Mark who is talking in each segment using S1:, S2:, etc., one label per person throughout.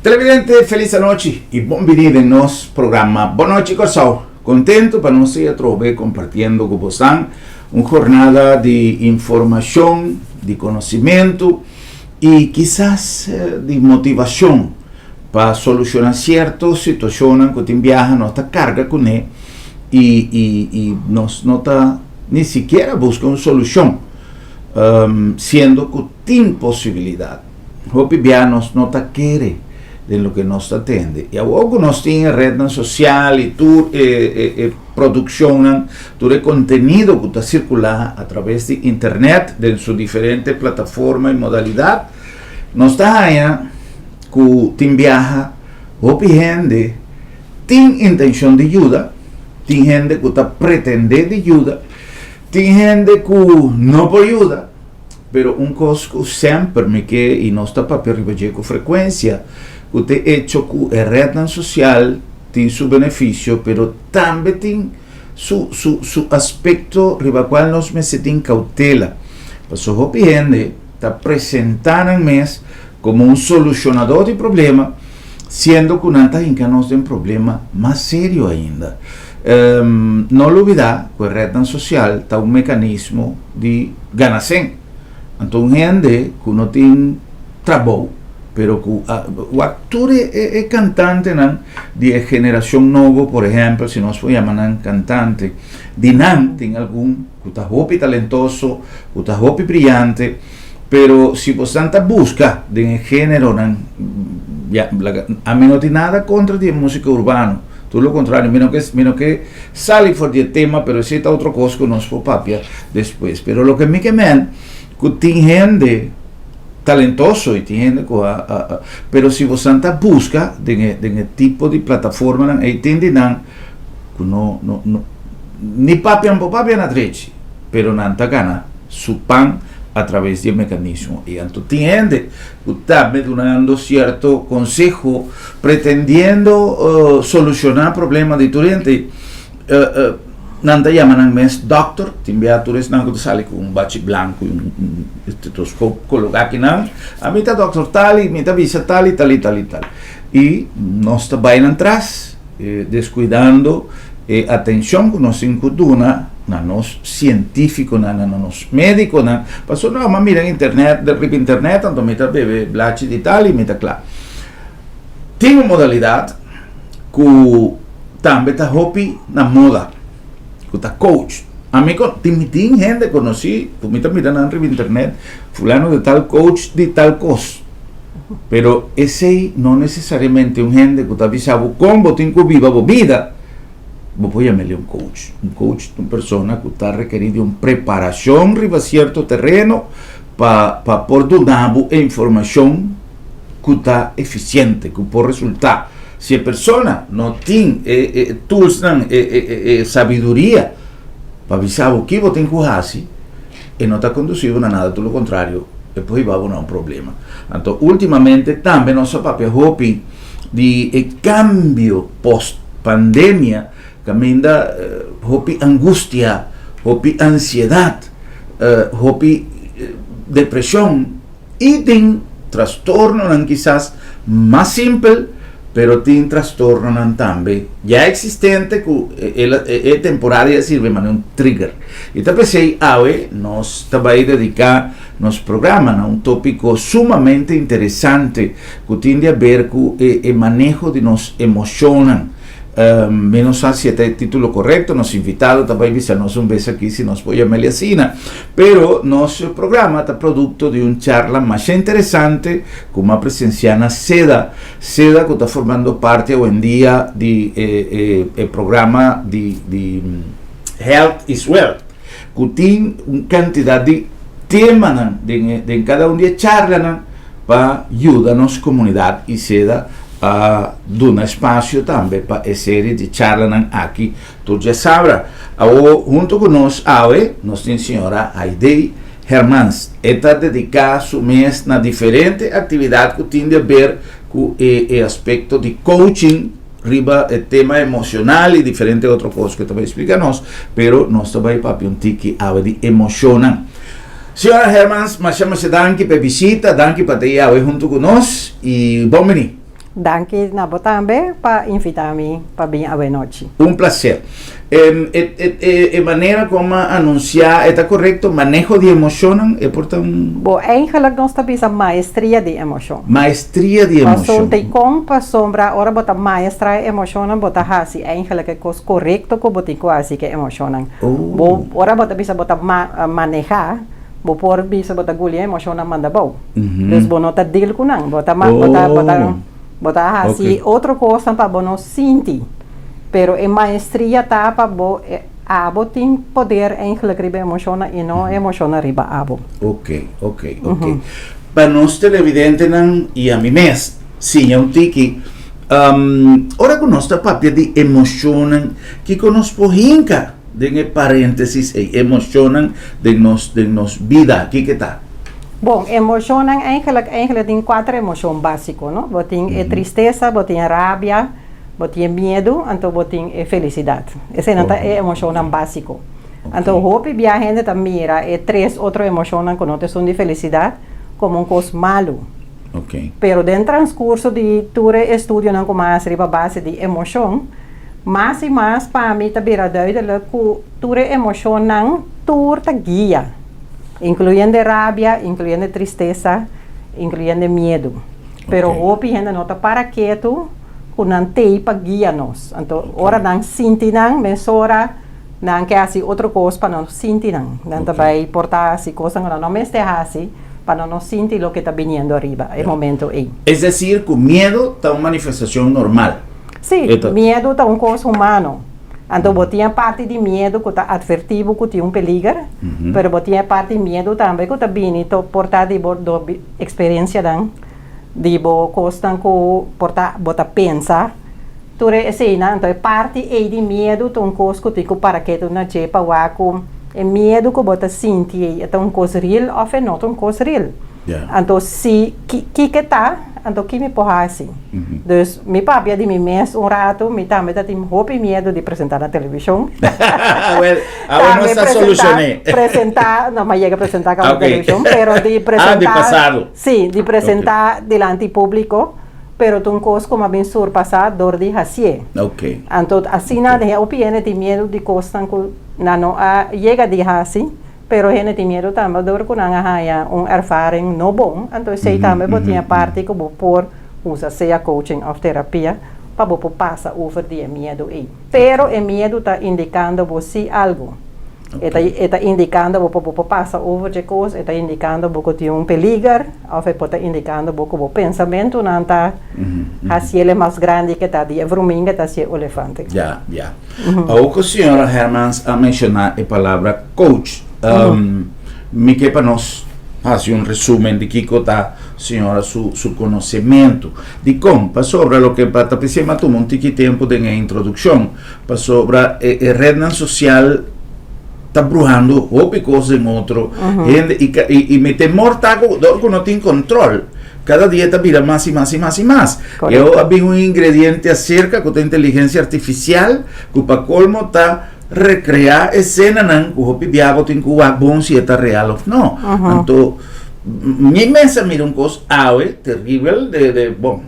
S1: Televidente, feliz noite e bem-vindo em nosso programa. Boa noite, pessoal. Contento para nós ir a compartilhando com vocês uma jornada de informação, de conhecimento e quizás de motivação para solucionar certas situações que tem viaja nossa carga com ele e nós não tá nem sequer busca uma solução, sendo que tem possibilidade. Hopi nós não tá querer de lo que nos atende. E algo nós temos rede social e produção, todo contenido que está circulando a través de internet, de suas diferentes plataformas e modalidades. Nós está aí que tem viaja, hopi gente tem intenção de ajuda, tem gente que está pretendendo de ajuda, tem gente que não pode ajuda, pero coisa sempre me que e nós está para ripetir com frequência. O hecho que a rede social tem seu benefício, pero também tem seu aspecto riba qual nós me tem cautela. Passou o gente está apresentando mês como um solucionador de problema, sendo que não está nós tem um problema mais sério ainda. Não olvidar que a rede social está um mecanismo de ganância. Então, gente que não tem trabalho, pero o ator é cantante de geração nova, por exemplo, se nós chamamos cantante, de tem algum que está muito talentoso, que está muito brilhante, pero se você busca de gênero, a mim não tem nada contra de música urbana, tudo o contrário, menos que sale fora de tema, pero esse é outra coisa que nós vamos papia depois. Pero o que me queima que tem gente talentoso e tem gente pero se você busca de tipo de plataforma aí tem que não ni papia na rede, pero não tá gana su pan a través de mecanismo e então tem gente que está me dando certo consejo pretendendo solucionar problema de cliente. Nanda llaman mes doctor, timbiatures nango sale com bachi blanco e estetoscópio colocar aqui não. A mim tá doctor tal e mim tá visa tal e tal. E nós tá bem atrás, descuidando atenção que nós incuduna na nós científico, na nós médico, na passou não, mas mira internet, de rip internet, então me tá bebe blachi de tal e me tá claro. Tem uma modalidade que também tá hopi na moda. Está coach. A mí tem gente conocí, pues me está mirando en internet, fulano de tal coach de tal cosa. Pero ese no necesariamente un gente que está avisado con botín que viva vida. Vos puedes llamarle un coach. Un coach es una persona que está requerido una preparación riba cierto terreno para por dar información que está eficiente, que puede resultar. Se a persona não tem tools, sabedoria para avisar o que você tem que fazer, e não está conduzindo a nada, pelo contrário, depois vai haver um problema. Então, ultimamente, também nosso papel de cambio pós-pandemia, também da angústia, ansiedade, depressão, e tem transtorno, quizás mais simples, pero tem trastorno também já existente que é temporária, sirve mas um trigger. Então pensei, nós também dedicar nosso programa a um tópico sumamente interessante que tem a ver com o manejo de nos emoções. Não sei se é o título correto, nos invitados também visamos vez aqui se nos pode chamar assim, pero nosso programa está produto de uma charla mais interessante com uma presenciana Seda que está formando parte hoje em dia do programa de Health is Wealth, que tem uma quantidade de temas de cada de charla para ajudar a nossa comunidade e Seda a dar espaço também para a série de charlas aqui. Tu já sabrá. Junto com nós temos a senhora Aide Hermans. Está dedicada seu mês na diferente atividade que tem a ver com o aspecto de coaching, riba o tema emocional e diferente outra coisa que também explica nós, pero nós também para um tique de emocionar. Senhora Hermans, mas chama-se danke para visita, danke para ter junto com nós e bom venir.
S2: Danke na botambe para invitar-me para vir a noite.
S1: Un placer. Manera como anunciar, ¿está correcto? Manejo de emoción,
S2: Bom, eigenlijk nós temos a maestria de emoção.
S1: Maestria de emoção.
S2: Tem como para sombra, ora bota maestra emoção, bota hasi, eigenlijk é coisa correto que botar quase que emoção. Bom, ora bota bisa bota manejar, bom por bisa bota gulha emoção manda bom. Dus bom nota deal com não, bota hasi, outra coisa para bom sentir. Pero em maestria tá para bo abo tem poder eigenlijk riba emoção e não emoção riba abo.
S1: Ok. Para nós televidentes e a mim mesmo, sim, tiki. Ora que nós tá papia de emoção que conosco hinca, de parênteses, emoção de nos vida, que tá?
S2: Bom, emoção eigenlijk tem 4 emoções básicas, não? Botem tristeza, botem rabia, botem medo, então botem felicidade. Essa é emoção básica. Então, hope a gente também mira 3 outras emoções que não são de felicidade, como coisa malo. Pero dentro do transcurso de todo estudo não começa a base de emoção, mais e mais para mim também é duidelijk que toda emoção não toda guia, incluindo rabia, incluindo tristeza, incluindo medo. Pero hope a gente não está para quieto, que não tem para guiar nós. Então, ora não sentir não, mas ora não quer assim outra coisa para não sentir não. Não vai portar assim coisa que não me esteja assim, para não sentir o que está vindo arriba, é momento aí.
S1: É decir, que o medo está uma manifestação normal.
S2: Sim, medo está uma coisa humana. Então, botinha parte de medo que está advertivo que tem perigo, mas botinha parte de medo também que está vindo portar de experiência de coisa que portar bota pensar. Tudo assim, então é parte de medo, então coisa que tem para que tu não chepa o é medo que bota sentir, então coisa real ou não uma coisa real. Então se que tá, então que me porra assim. Dus me papia de mim mesmo rato, me também tem hope medo de apresentar na televisão.
S1: Não está solucionei.
S2: Apresentar, não mais chega apresentar na televisão, pero de apresentar.
S1: de passado.
S2: Sim, de apresentar delante público. Pero tu coisa como bem surpassado dor de hasie. Então assim nada é opinião de medo de coisa que não chega de hasi, pero gente tem medo também dor que não há ervaring não bom. Então sei também botinha parte que vou por usa seja coaching ou terapia para vou passar over de medo aí. Pero o medo está indicando você algo. Está indicando que passa over de coisa, está indicando que tem perigo, ou está indicando que o pensamento não está assim ele mais grande que está de fruminga, está assim elefante.
S1: O que a senhora Hermans a mencionar a palavra coach, me que para nós fazer resumen de que está senhora su conhecimento de como para sobre o que para pensar tomou um tempo de introdução para sobre a rede social está brujando outra coisa em outro e me temor tá que não tem controle. Cada dia está vira mais e mais e mais e mais. Eu havia ingrediente acerca com a inteligência artificial que para colmo está recriar a cena não que o pibiago tem que o bom se está real ou não. Então minha mesa mira coisa terrível de bom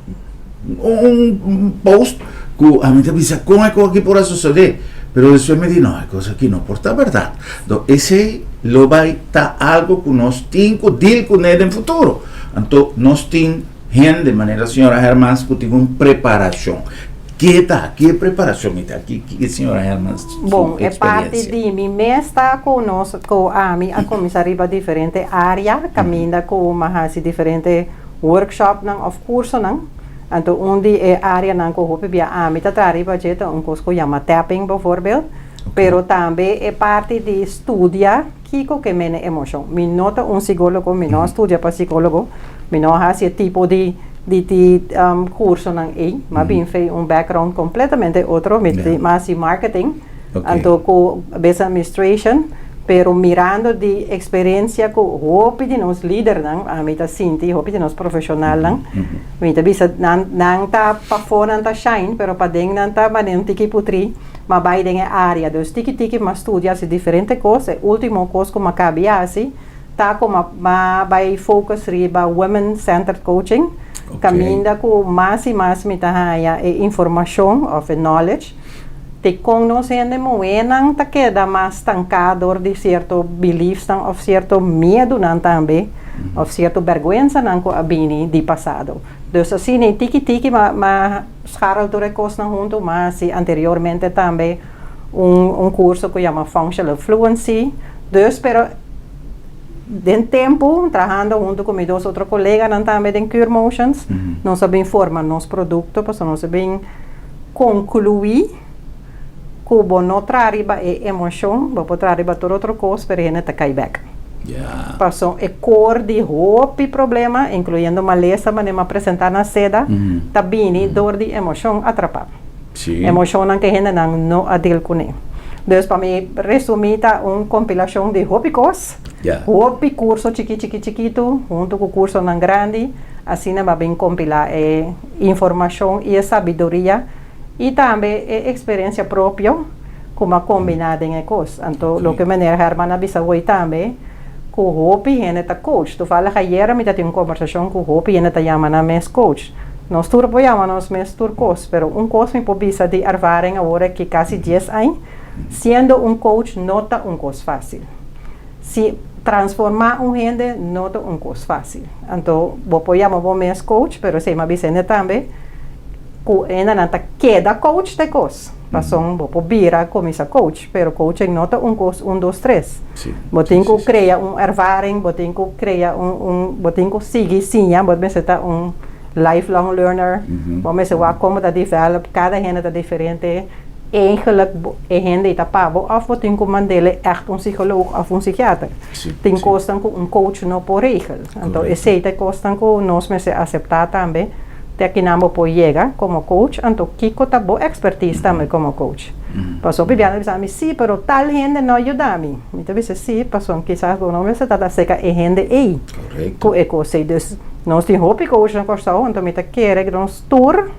S1: post que a mim avisa como é que aqui por suceder. Pero después me dijo, no, hay cosas que no porta verdad. Entonces, ese lo va a estar algo que nos tiene que deal con él en futuro. Entonces, nos tiene gente de manera, señora Hermans, que tiene una preparación. ¿Qué está? ¿Qué preparación está? ¿Qué señora Hermans?
S2: Bom, é parte de mim está conosco a mim a começar a diferente área, caminha com uma diferente workshop não, of curso não. Então, onde é área não corrupta, a mim está arriba jeta coisa que chama tapping, bijvoorbeeld. Pero também é parte de estudar que mene emoção. Me nota psicólogo, me não estuda para psicólogo, me não faz esse tipo de curso não é, mas bem fez background completamente outro, mais marketing, então com business administration. Pero mirando de experiência com hope de nos líder não, a mim tá senti hope de nos profissional não, mim tá bisa não tá para fora não tá shine, pero para dentro não tá mas não tiki putri, mas vai dentro área dos tiki mas estudia se diferente coisa, último coisa como cabe assim, tá como vai focus riba women centered coaching, Caminda com mais e mais mitahaya informação of knowledge. Te conhecendo moena ta queda mais estancado de certo beliefs of certo medo nan também, of certo vergüenza nan ko abini di passado. Dus assim nem tiki ma scharal do recos nan junto, mas anteriormente também curso que chama Functional Fluency. Dus pero den tempo trabajando junto con mis dos otros colegas também en Cure Motions, nós sabemos formar nosso produto, para nós sabemos concluir que não trariba emoção, não trariba toda outra coisa, para ele tá cai back. Passou cor de roupa e problema, incluindo maleza, mas nem apresentar na seda, tá bem dor de emoção atrapado. Emoção que a gente não adil com ele. Dus para mim resumir tá compilação de roupa roupa curso chiquito, junto com o curso nan grande, assim vai bem compilar informação e sabedoria e também experiência própria, como combinada em coisas. Então, o que maneira Hermana Bissaway também, com o Hopi, ele está coach. Tu fala que ayer me tem uma conversação com o Hopi, ele está chamando mes coach. Nós todos apoiamos mes turcos, pero coach me pode de ervaring agora que quase 10 anos, sendo coach não está coisa fácil. Se transformar gente não está coisa fácil. Então, apoiamos mes coach, pero se me Vicente também, ainda não queda coach de coisa. Passou vou virar como coach, pero coaching não é coisa 1, 2, 3. Tem que criar ervaring, tem que criar tem que seguir sim, você está lifelong learner, você vai como develop, cada gente está diferente. Eigenlijk gente está pago, of tem que mandar echt psicólogo of psiquiatra. Tem coisas que coach não pode regel. Então, esse é coisas que nós me aceitar também. Te que não pode chegar como coach, então Kiko tá boa expertise também como coach. Passou Bibiana diz a mim, sim, pero tal gente não ajuda a mim. Então disse sim, passou quizás o nome se tá seca e gente aí.
S1: Correto.
S2: Com ecosse dus nós tem roupa coach na costa, então me tá querer que nós tour,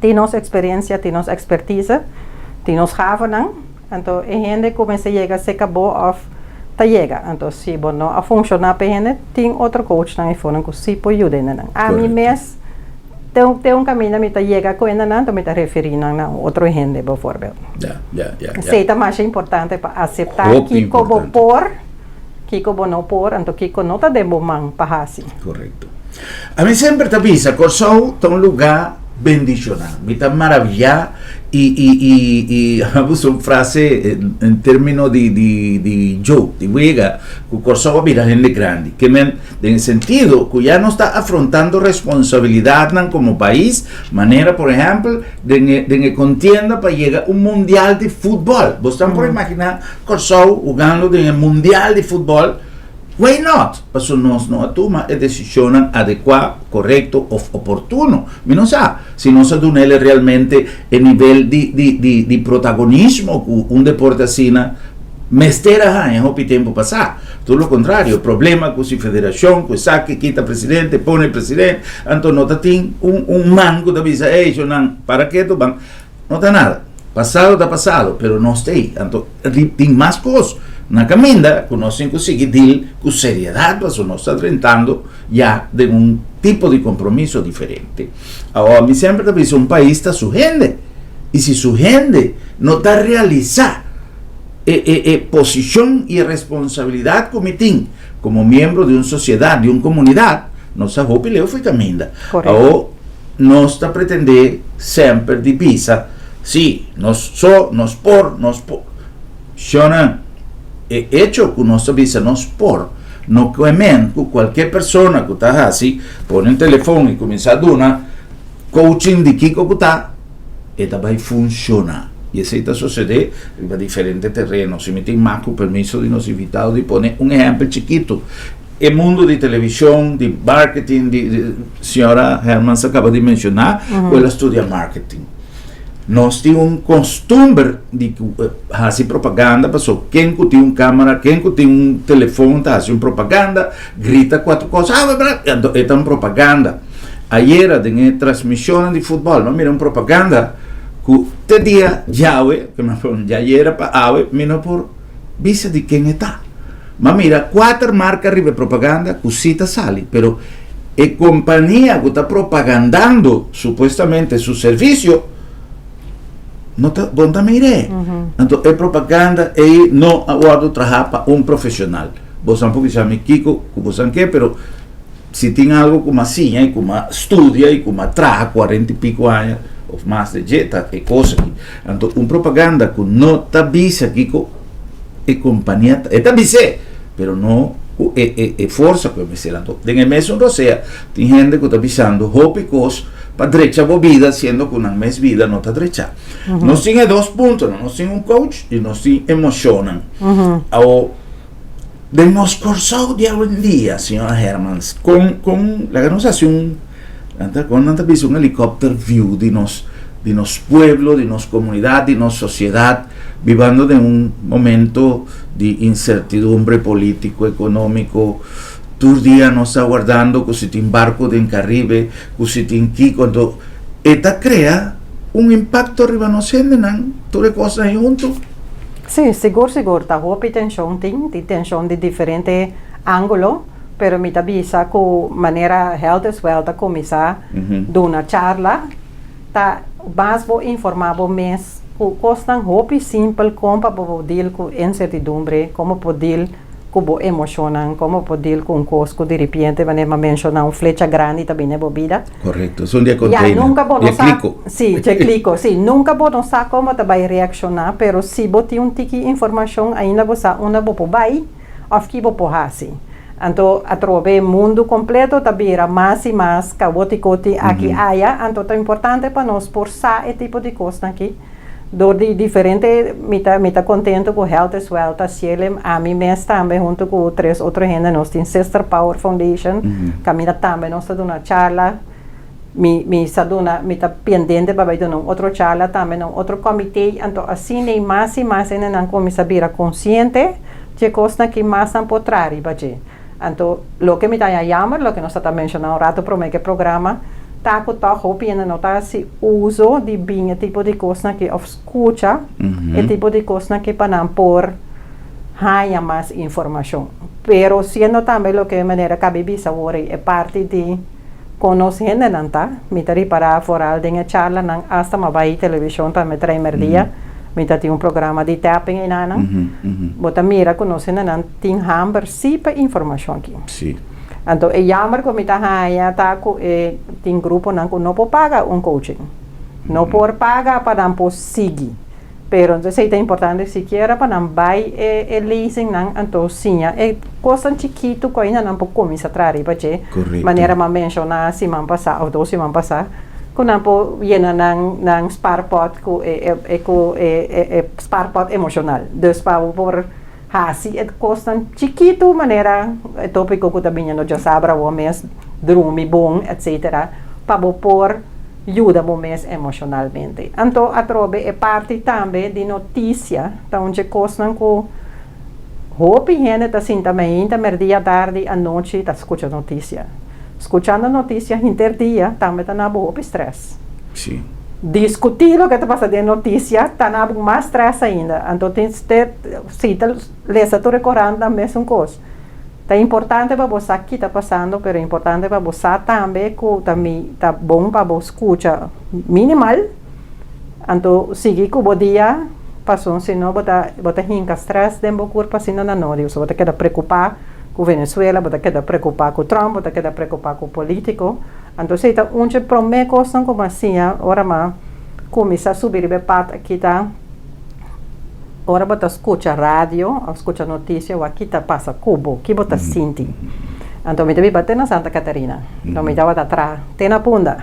S2: tem nossa experiência, tem nossa expertise, tem nossa gavenen, então a gente começa a chegar seca boa of tá chega. Então se bom não a funcionar para gente, tem outro coach na iPhone que se pode ajudar não. A mim mesmo tem caminho que chega com ainda não, me está referindo a outro gente, por exemplo. Sei tá mais importante para aceitar que como por, que como não por, então que não tá de bom para assim.
S1: Correto. A mim sempre te avisa, Corsou tá lugar bendicional, me está maravilhado y vamos una frase en términos de joke, de juega, que Corsó va a gente grande, que en el sentido que ya no está afrontando responsabilidad como país, manera, por ejemplo, de contienda para llegar a un mundial de fútbol. Vos están por imaginar Corsó jugando en el mundial de fútbol. Why not? Paso nos no toma decisión adecuada, correcto o oportuno. Mi no sa, si no se dunele realmente el nivel de protagonismo un deporte así mestera en hopi tiempo pasado. Todo lo contrario, problema con si federación, que saque, quita presidente, pone presidente, entonces no te un mango de avisa, yo no, ¿para qué tú van? No está nada. Pasado está pasado, pero no está ahí. Entonces, tiene más cosas. Na caminda, que nós conseguimos deal com seriedade, mas nós estamos tratando já de tipo de compromisso diferente. Agora, me sempre diz, país está su gente, e se su gente não está realizando posição e responsabilidade como tem, como membro de uma sociedade, de uma comunidade, nossa roupa leu foi caminda. Agora, nós está pretendendo sempre de pisa, sim, nós por, Shona, hecho que nuestra visa nos por no que cualquier persona que está así pone el teléfono y comienza a dar coaching de Kiko que está esta va a funcionar y esa está sucede en diferentes terrenos. Si me tiene más con permiso de los invitados de poner un ejemplo chiquito, el mundo de televisión, de marketing, de señora Herman se acaba de mencionar, o ella estudia marketing. Nós temos costume de fazer propaganda, pessoal, quem que tem câmera, quem que tem telefone, está fazendo propaganda, grita 4 coisas, é uma propaganda. Ayer, em transmissão de futebol, não miram propaganda, que te dia, já era para ave, mira por vista de quem está. Mas mira, 4 marcas de propaganda, que cita sale, pero e compañía que está propagandando supuestamente su servicio, no te, vos te mire. Entonces, es propaganda y no aguardo trabajar para un profesional. Vos tampoco se llama Kiko, vos saben qué, pero si tiene algo como así, y como estudia y como trabaja 40 y pico años, o más de jeta, y cosas. Entonces, un propaganda que no te avisa, Kiko, y compañía, te avisa, pero no força que me selando. En el mes o sea, tem gente que está avisando, hopicos, para derecha vida, siendo que una mes vida no está derecha. Nós temos 2 pontos, nós temos coach e nós temos emocionam. De nos cursos de hoy en día, señora Hermans, con la organización, con un helicóptero view de nos pueblos, de nos comunidad, de nos sociedad, viviendo de un momento de incertidumbre político, económico. Todo el día nos está guardando que si tiene barco de en Caribe, que si tiene Kiko, entonces, esta crea un impacto arriba nos sienten, todas las cosas juntos.
S2: Sí, seguro, está hopi tensión, tensión de diferente ángulo, pero me avisa que manera health as well, ta começar de una charla, ta más vou informar mes, que costan hopi simple, como para poder com incertidumbre, como poder com emocionan, como poder com cosco de repente, maneira mencionar flecha grande também na bebida.
S1: Correcto, son de container.
S2: Ya nunca vou notar, sim, te clico, sim, nunca vou notar como te vai reaccionar, pero se botar tiki informação ainda você uma vou vai, of que vou assim. Então, a trove mundo completo tabira mais e mais caótico aqui aya, então é importante para nós forçar esse tipo de coisa aqui. Do de diferente, me tá contento com Health as Well, tá cielo, a mim mesmo também junto com 3 outras gente, nós temos Sister Power Foundation, caminha também, nós estamos dando charla, me tá pendente para dar outra charla também, outro comitê, então assim nem mais e mais ainda não começa a vir consciente de coisas que mais não pode trazer, baje. Então, lo que me tá chamando, lo que nós está mencionando, rato para que programa tá com tá hopi ainda não tá se uso de bem tipo de coisa que of escuta, tipo de coisa que para não por haya mais informação. Pero sendo também lo que maneira que bisa ori é parte de conhecendo não tá, me tá para fora de uma charla não hasta uma vai televisão também primeiro dia, me tá tem programa de tapping e nana, bota mira conhecendo não tem hamber sipa informação aqui.
S1: Sim.
S2: Então, é jammer que me tá com tem grupo não pode pagar coaching. Não pode pagar para não seguir. Pero então é importante siquiera para não vai leasing não, então sim, é coisa chiquito que ainda não pode começar a trazer, porque maneira me mencionar se man passar ou 2 semanas passar, que não pode ir nang sparpot é sparpot emocional. Dus para por assim, é coisa chiquito, maneira, é tópico que também não já sabe, o mês, dormir bom, etc. Para pôr ajuda o mês emocionalmente. Então, a trobe é parte também de notícia, então, de coisa que hopi gente está assim também, dia, tarde, à noite, está escutando notícia. Escutando notícia, interdia, também está na boa estresse.
S1: Sim.
S2: Discutir o que está passando de notícia, está na mais estresse ainda. Então, tem que ter, se você está recordando a mesma coisa. É importante para você que está passando, mas é importante para você também que também está bom para você escutar minimal. Então, seguir com o dia, passou, senão você hinca estresse dentro do corpo, assim não é. Você vai quedar preocupado com a Venezuela, você quedar preocupado com o Trump, você quedar preocupado com o político. Então, se está onde promete coisa como assim, ora mas começa a subir de parte aqui tá. Ora você escuta rádio, escuta notícia, ou aqui tá passa cubo, que você sente. Então, me bater na Santa Catarina. Então, me dava atrás, tem na punta.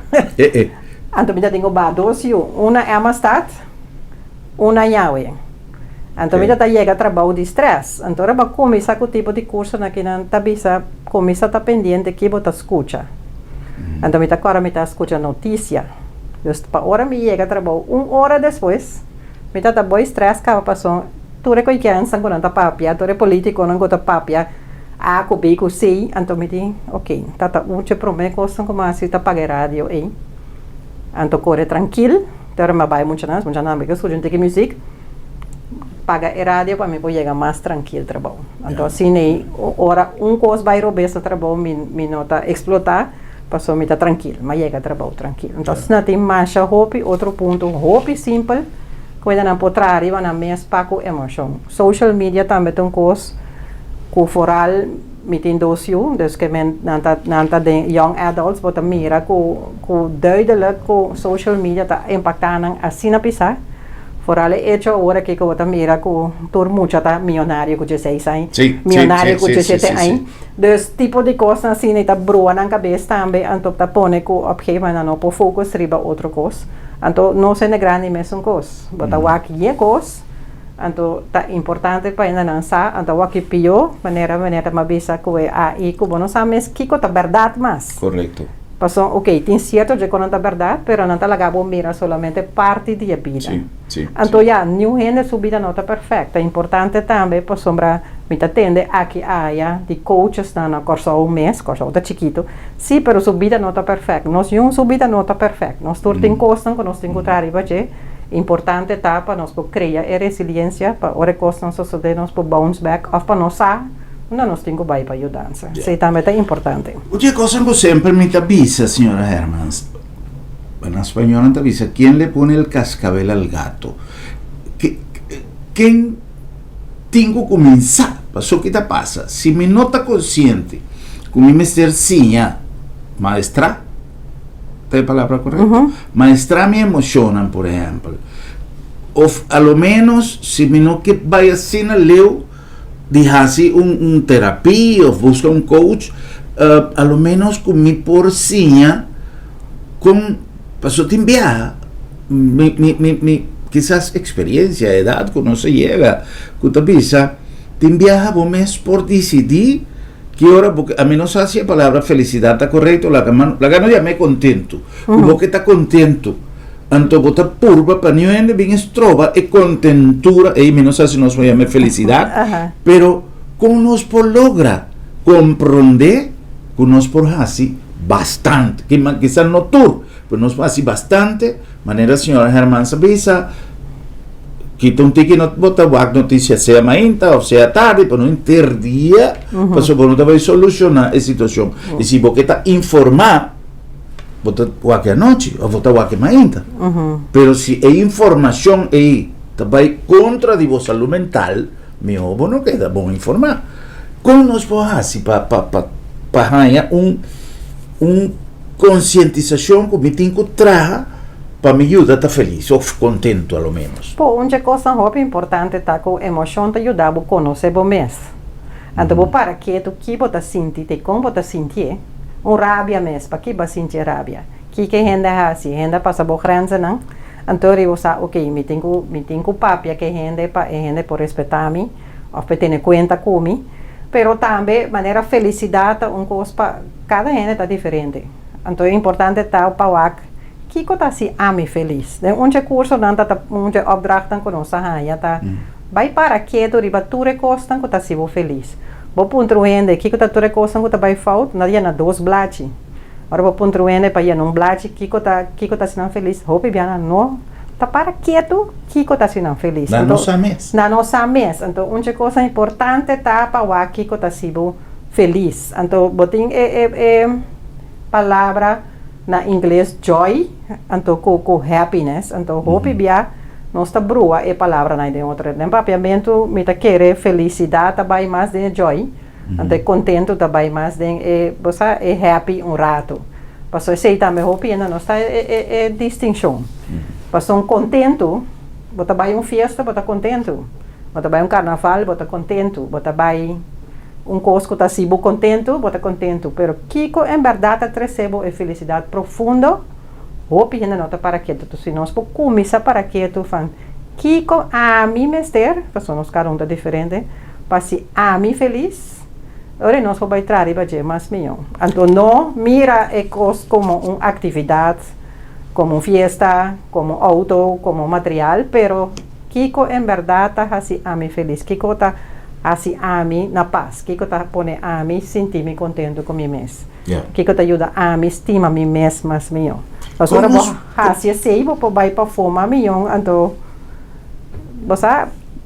S2: Então, me tenho dois, uma é Amistad, uma é Yahweh. Então, me chega a trabalho de estresse. Então, ora começa com o tipo de curso que não tá bisa, começa a estar pendente que você escuta. Então, me agora me escuta notícia. Então, para hora me chega a trabalho, 1 hora depois, me tá bom estresse que passou. Tu é confiança quando tá papia, tu é político não gosta papia. A com B com C, então me diz, ok, tá muito promete coisa como assim tá pagar rádio aí. Então corre tranquilo, então me vai muito não, porque escuta gente que música. Paga a rádio para mim poder chegar mais tranquilo trabalho. Então assim, hora coisa vai roubar esse trabalho, me nota explotar. Passou me tá tranquilo, mas chega a trabalho tranquilo. Então, se não tem mais hobby, outro ponto, hobby simples, coisa não pode trazer, na mesma paco emoção. Social media também tem coisa, que foral, me tem docio, dus que men nanta de young adults, bota mira, que duidelijk, que social media tá impactando assim na pisar. Foral é hecho agora que bota mira, que todo mundo está milionário, que 16 anos, milionário que 17 anos. Dus tipo de coisa assim, está broa na cabeça também, então tá pone que objeto não por focus riba outra coisa. Então não se negrani mesmo coisa, bota aqui é coisa. Então tá importante para ainda lançar, então aqui pio, maneira mabisa que é aí que não sabe que tá verdade mas.
S1: Correto.
S2: Passou, ok, tem certo de que não tá verdade, pero não tá lagabo mira solamente parte da vida.
S1: Sim.
S2: Então já, nenhum gente subida não tá perfeita. É importante também, por sombra, me atende aqui área de coaches na curso um mês, curso tá chiquito. Sim, pero subida não tá perfeita. Nós não subida não tá perfeita. Nós tem costas que nós temos que trabalhar, importante tá para nós criar resiliência para hora que nós suceder nós para bounce back ou para nós não nós temos que para ajudar. Isso também é importante.
S1: Outra coisa que sempre me avisa, señora Hermans, en español me avisa, ¿quién le pone el cascabel al gato? ¿Quién tengo que comenzar? Pasó que te pasa, si me nota consciente, como me estercinha, maestra, ¿es la palabra correcta? Maestra me emocionan, por ejemplo. O a lo menos, si me no que vaya sin el leo, dejarse un terapia o busca un coach, a lo menos con mi porciña, con pasó te enviar mi quizás experiencia, edad, que no se llega, que te avisa, te enviar vos mes por decidir que ahora, porque a mí no sé si la palabra felicidad está correcto, la gano ya me contento, vos que está contento, anto bota purba para niente bien estroba e contentura e me no sé si nos voy a llamar felicidad, pero con nos por logra comprender con nos por así bastante, que quizás no tur, pero nos así bastante, manera señora Germán Sabisa, quita un tiki no bota wak noticia sea mainta o sea tarde, pero no interdía, pues no te va a solucionar la situación, y si vos que está informar vota qualquer noite ou vota qualquer mainta. Pero se a informação aí vai contra a vossa saúde mental, meu avô não queda bom informar. Como nós podemos para ganhar conscientização que me tenho que trazer para me ajudar a estar feliz ou contento, ao menos.
S2: Pô, uma coisa muito importante tá com a emoção te ajudar a conhecer você mesmo. Então, para que tu que você sente, como você sentir, rabia mesmo, para que você sentir rabia? Que gente assim, gente passa por grenzen, não? Então, eu sei, ok, me tenho papia que gente por respeitar-me, ou para ter conta comigo, pero também, maneira felicidade, coisa para cada gente está diferente. Então, é importante estar para o que está assim, me feliz. Curso, opdrachten que nós vai para que tu riba tu recostan que está assim, feliz. Vou pontuando que tá tudo coisa que tá bem falta, não é na dois blates. Agora vou pontuando para ir num blate que tá sendo feliz. Hope bem não tá para quieto que tá sendo feliz.
S1: Na nossa mesa.
S2: Na nossa mesa. Então uma coisa importante tá para o que tá sendo feliz. Então botem palavra na inglês joy, então com happiness. Então hope bem nós está brua é palavra na de outra. Nem papiamento me tá querer felicidade também mais de joy. Então contento também mais de você é happy rato. Passou sei também hope ainda nós está distinção. Passou contento, bota vai festa, bota contento. Bota vai carnaval, bota contento. Bota vai cosco tá sibo contento, bota contento. Pero Kiko em verdade recebo é felicidade profunda. Hope ainda não está para quieto, se nós começar para quieto, fan Kiko a mim mester, passou nos cada tá diferente, para se a mim feliz, agora nós vamos entrar e vai mais melhor. Então não mira coisas como uma atividade, como uma festa, como auto, como material, pero Kiko em verdade está assim a mim feliz, Kiko está assim a mim na paz, Kiko está pone a mim sentir-me contento com mim mesmo, Kiko te ajuda a mim estima mim mesmo mais melhor. Agora vou fazer sei vou para fora melhor, então você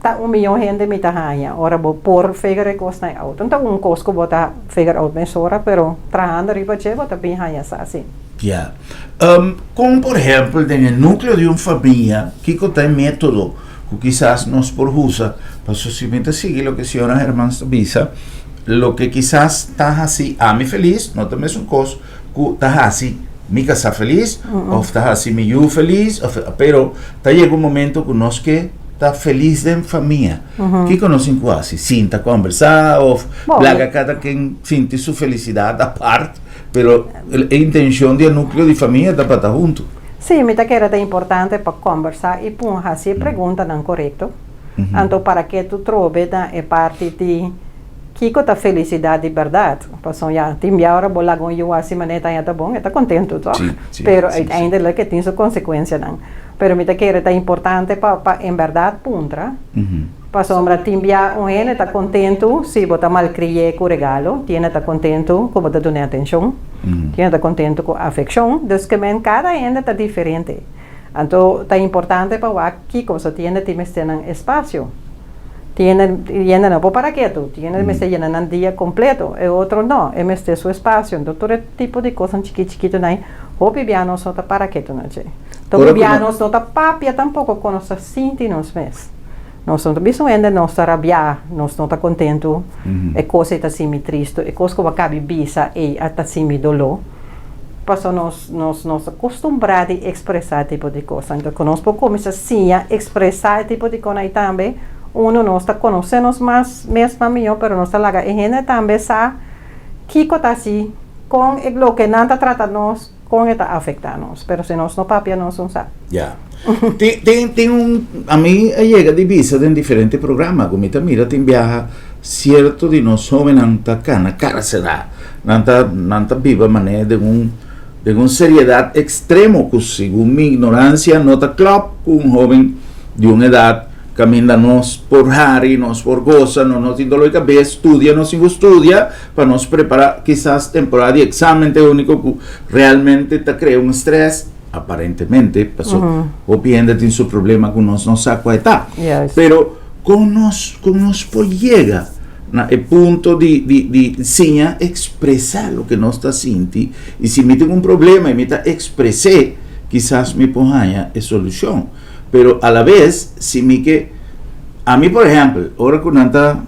S2: ta 1 milhão gente me haya. Ora bo por figure costa auto. Então cosco bota figure out me sora, pero trabajando riba che bota bem haya assim.
S1: Yeah. Como por ejemplo, en el núcleo de una familia, que tem método que quizás nos porjusa, para simplemente seguir lo que a señora Germán visa, lo que quizás está así, a mí feliz, no te me es un cos, que está así, mi casa feliz, o está así, mi yo feliz, pero está llega un momento que nos que está feliz de familia, que conocen quase, sinta conversar, o plaga cada quien siente su felicidad aparte, pero la intención del núcleo de familia está para estar junto.
S2: Sim, me que era importante para conversar e pôr assim pergunta não correto. Então para que tu trobe da é parte de que a felicidade de verdade. Passou já tem hora bola com eu assim maneira tá bom, tá contento, tá? Pero ainda lá que tem sua consequência não. Pero me que era importante para em verdade puntra. Passou para timbia ele tá contento se botar mal crié com regalo, tiene tá contento com botar dona atenção. Tiene tá contento com afecção, dus que men cada ainda tá diferente. Então tá importante para que cosa tiene um espaço. Tiene llena no para qué tú, tiene me está llenando un día completo, el otro no, me está su espacio, entonces todo tipo de cosas chiquito no hay, hopi bianos no está para qué tú no che. Todo bianos no está papia tampoco con nuestra sinti nos mes. Nós não estamos não está rabiar, nós não está contento, é coisa está assim triste, é coisa que acaba bisa e está assim dolor. Passou nós acostumbrados a expressar tipo de coisa, então conosco começa assim a expressar tipo de coisa também. Uno não está conhecendo mais mesmo melhor, pero não está lá. E gente também sabe que está assim com o que não está tratando nós, com está afetando nós, pero se nós não papia nós não sabe.
S1: Ya. Tem a mí llega de visa en diferentes programas, como te mira, te viaja cierto de nos jóvenes nanta acá na cárcel, nanta viva maneira de un seriedad extremo, que según mi ignorancia nota club con un joven de una edad camina nos por Harry, nos por goza, nos tiene cabeça, estudia, nos estudia, para nos preparar quizás temporada de examen, te único que realmente te crea un estrés, aparentemente, pasó, o bien tiene su problema con nos no saco a etapa, pero con nos llega el punto de seña expresar lo que nos está sintiendo, y si me tengo un problema y me está expresé, quizás me ponga es solución. Pero a la vez, si me que a mí por ejemplo, ahora con tanta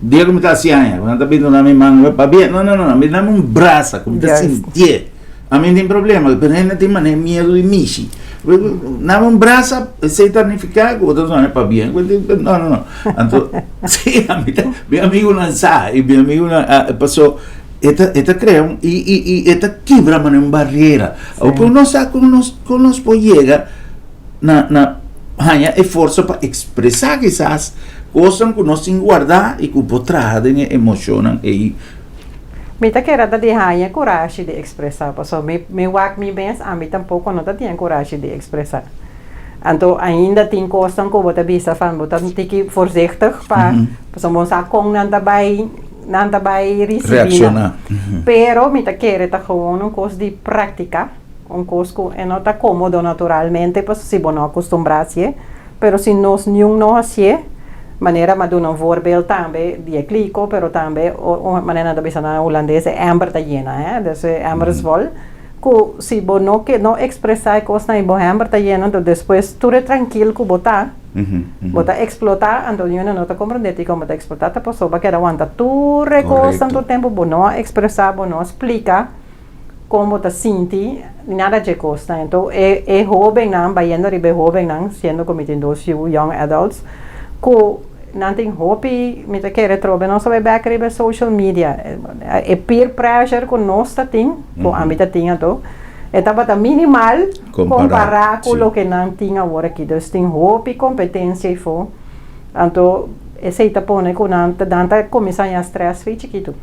S1: día como está haciendo, cuando está viendo a mi mano, va bien, no, a mí dame un brazo, como te sentí, a mí no hay problema, pero no tiene miedo de michi, dame un brazo, se tanifica, como te suena para bien, no, entonces, sí, a mí, mi amigo lanzó, y mi amigo pasó, esta crea, y esta quebra una barrera, o por no saber con los pollega, na hanya força para expressar quizás coisas que nós sem guardar e que por trás de emocionam e
S2: mita que era de hanya coragem de expressar, porque me wak me bens a mim tampouco não tinha coragem de expressar. Então ainda tem coisas que você bisa van, você tem que voorzichtig para, porque você com nada vai
S1: reaccionar.
S2: Pero mita que era gewoon coisa de prática. Coisa que não está cómodo naturalmente, pues se não acostumbrarse, pero se nós não assim, maneira mas um voorbeeld também de clico, pero também uma maneira da bisana holandesa Amber da llena, dus Amber is vol, que se bo não expressar coisa na bo Amber da llena, então depois tudo tranquilo que botar, botar explotar, então eu não está compreendendo como botar explotar, tá pessoa que aguanta tudo coisa tanto tempo, bo não expressar, bo não explicar como te senti, nada de costa. Então, é jovem não, baiando ribe jovem não, sendo cometindo young adults, que não tem hobby, me te quer trobe, não sabe back ribe social media, é peer pressure que nós tem, que a mim tem então, estava minimal comparar com o que não tinha agora aqui, então tem hobby, competência e for, então esse está pondo que não começa a stress foi chiquito.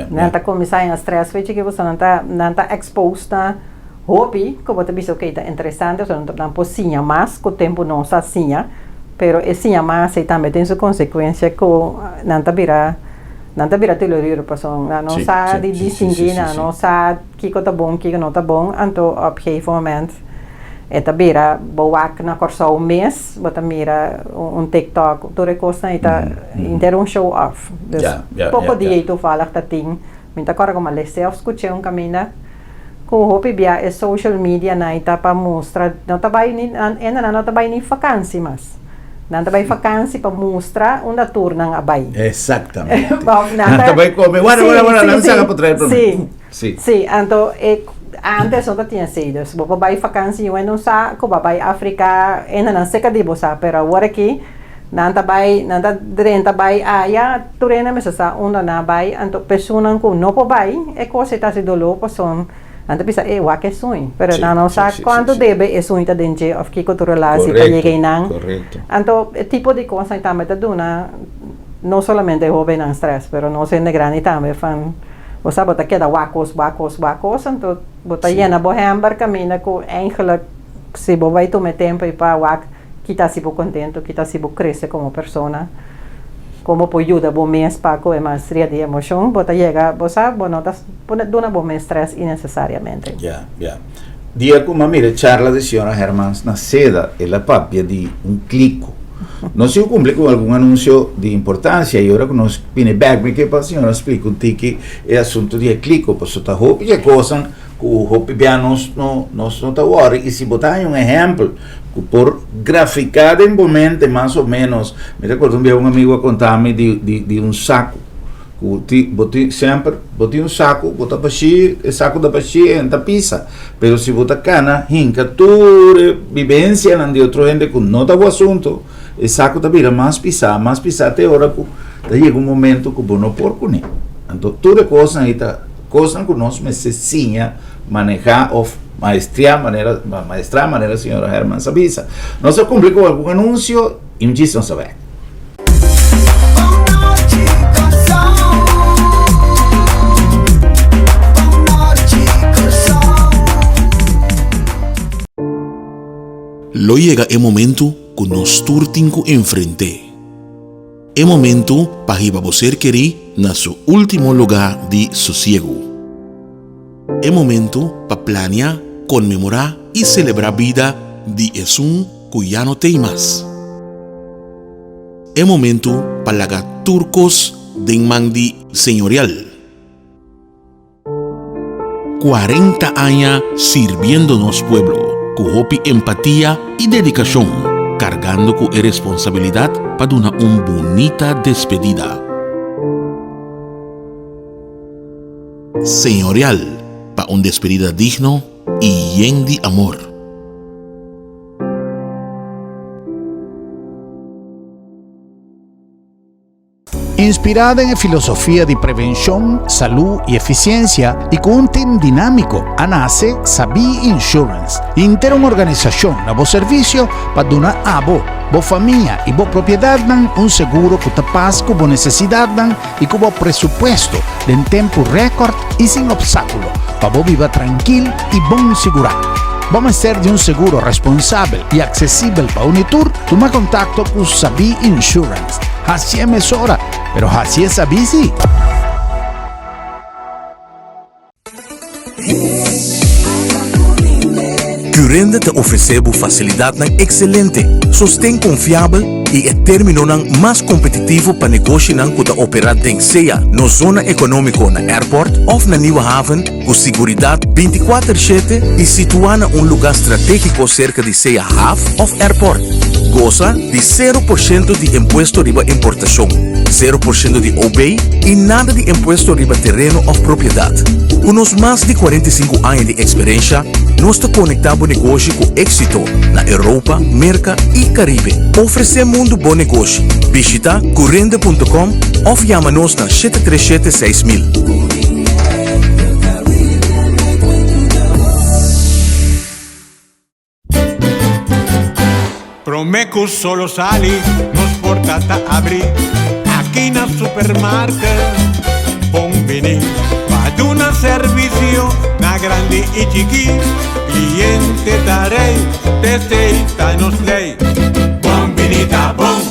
S2: Nanta começar a stress, veja que você não está exposto a hobby, que você pensa que é interessante, você não está possível mais, que o tempo não está assim, pero esse mais também tem sua consequência que não está vira teoria, pessoa não sabe distinguir, não sabe o que está bom, o que não está bom, então, a um momento, Eta bira bawak na korso mês, bota mira TikTok, tudo coisa ita inteiro show off. Dus pouco dia tu fala que tem, minta agora como le self escutei caminho, com hopi bia é social media na ita para mostrar, não tá vai nem não tá vai nem vacância mas. Não tá vai vacância para mostrar onde turna a vai.
S1: Exatamente. Não tá vai comer, agora não sabe para trazer para mim.
S2: Sim, então antes não tinha sido. Se você vai vacância, eu não sei como vai África, ainda não sei que você sabe, mas agora aqui, não tá vai aí, tu reina me sa onde não vai, então pessoas que não vai, é coisa tá se dolor passou. Então pensa, o que é sonho, mas não sabe quando deve é sonho tá dentro, ou que cultural se para chegar não.
S1: Correto.
S2: Então tipo de coisa também tá dando, não somente o bem stress, mas não se negrani também fan. Você bota queda wakos, então bota llena bohember caminha com eigenlijk se você vai tomar tempo para wak, kita se contento, kita se crescer como pessoa, como pode ajudar bom mês para com mais ria de emoção, bota chega, você bonotas pode dar bom mês stress innecessariamente.
S1: Dia como mira charla de senhora Hermans na seda, ela papia de clico. No se cumple con algún anuncio de importancia y ahora que nos viene back me que pasa señora explico un tiki el asunto de clico pues está hopi que cosa que hopi pianos no está worry y si botas un ejemplo por graficar en momento más o menos me recuerdo un día un amigo a contarme de un saco boti sempre boti un saco bota pachi el saco da pachi en tapisa pero si bota cana hinca tu vivencia de otro gente con no está asunto el saco da vira mais pisar até hora que chega momento que não porco nem então toda coisa aí tá coisa que nós necessitamos manejar ou maestrar maneira senhora Herman Sabisa não se cumpre com algum anúncio e diz não sabe.
S3: Lo llega el momento que nos turtinco enfrente. El momento para que você querer na su último lugar de sosiego. El momento para planear, conmemorar y celebrar vida de Jesús que ya no tem más. El momento para lagar turcos de mandi señorial. 40 años sirviéndonos pueblo. Con hopi empatía y dedicación, cargando con responsabilidad para una bonita despedida. Señorial, para una despedida digno y lleno de amor.
S4: Inspirada en filosofía de prevención, salud y eficiencia y con un team dinámico, nace Sabi Insurance, una organización a vos servicio para donar a vos familia y vos propiedad un seguro que te pasa con vos necesidad y con vos presupuesto en tiempo récord y sin obstáculo para vos vivir tranquilo y bon seguro. Vamos a ser de un seguro responsable y accesible para Unitur. Toma contacto con Sabi Insurance. Así es hora, pero así es Sabi sí.
S3: Currende te oferecemos facilidad excelente, sostén confiável e el término más competitivo para negocio que te operar en sea, no zona económica na airport of na Nieuwe Haven, con seguridad 24/7 y situada en un lugar estratégico cerca de sea half of airport. Goza de 0% de impuesto riba importación, 0% de OB y nada de impuesto riba terreno o propiedad. Unos más de 45 años de experiencia, nos te conectamos negocio con éxito na Europa, América y Caribe. Ofrecemos un buen negocio. Visita currende.com o llama-nos na 737-6000.
S5: Promeco solo sali, nos portata abri, aquí na supermarket, bon vini, ad una servicio, na grandi y chiqui, cliente darei, testeita nos lei, bon vinita bon,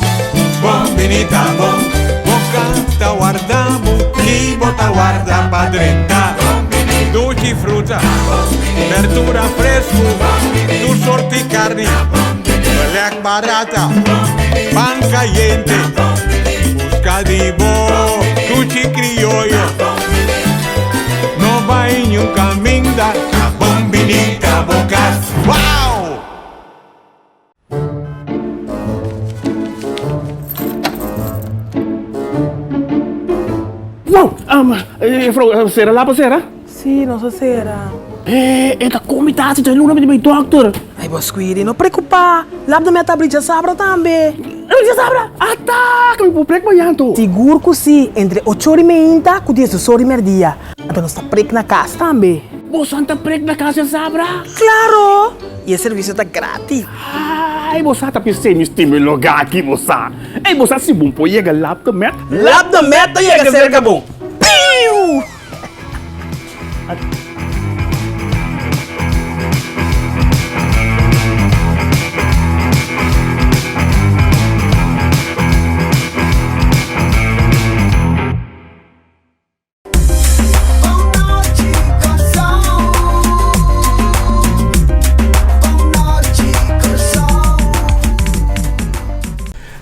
S5: bocata guardamo, libota guarda pa 30, dolci frutta, verdura fresco, tu sorti barata, pan caliente, buscadivo, sushi criollo. No va en un caminda, a bombinita bocas. ¡Wow!
S6: Mevrouw, Sarah, laat Sarah?
S7: Sim, nossa Sarah.
S6: Esta comitatie tem nome de meu doctor.
S7: Ai, boss, cuide, não preocupa. Lá da minha tablita sabra também.
S6: Você sabe? Tá, que eu vou pregar banhando.
S7: Seguro que sim, entre 8h30 e 10h dia. Então nós está prego na casa também.
S6: Você está prego na casa, sabra?
S7: Claro! E o serviço está grátis.
S6: Ai, você está pensando em lugar aqui, você. Ei, você se bom pode chegar lá da meta.
S7: Lá da meta chega cerca bom. Piu!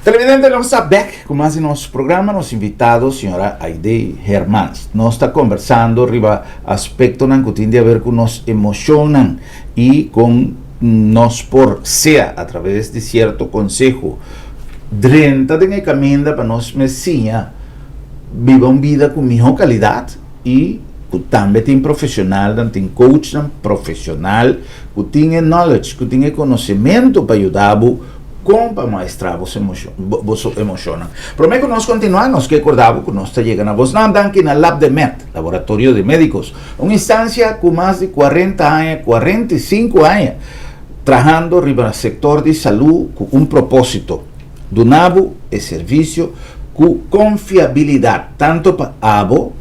S1: Televidente, nós estamos back com mais nosso programa, nosso invitado, senhora Aide Hermans. Nós estamos conversando riba aspecto que tem a ver com nos emocionam e com nos por ser a través de certo consejo. Drenta de caminho para nós messinha viva uma vida com melhor qualidade e também tem profissional, tem coach profissional, que tem knowledge, que tem conhecimento para ajudar com para mostrar você emociona. Prometo que nós continuamos, que acordamos que nós está chegando a vos aqui na Lab de Med, Laboratório de Médicos, uma instância com mais de 40 anos, 45 anos, trabalhando no sector de saúde com propósito, donando o serviço com confiabilidade, tanto para abo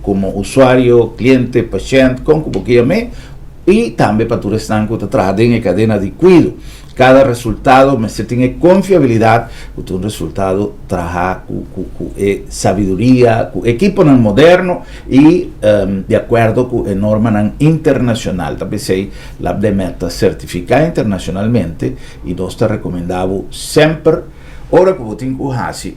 S1: como usuário, cliente, paciente, como que e também para todos que estão trabalhando em cadena de cuidado. Cada resultado se tem confiabilidade, que um resultado trabalha com sabedoria, com equipo moderno e de acordo com a norma internacional. Também sei, Lab de Meta certificada internacionalmente e nós te recomendamos sempre. Ora que você tem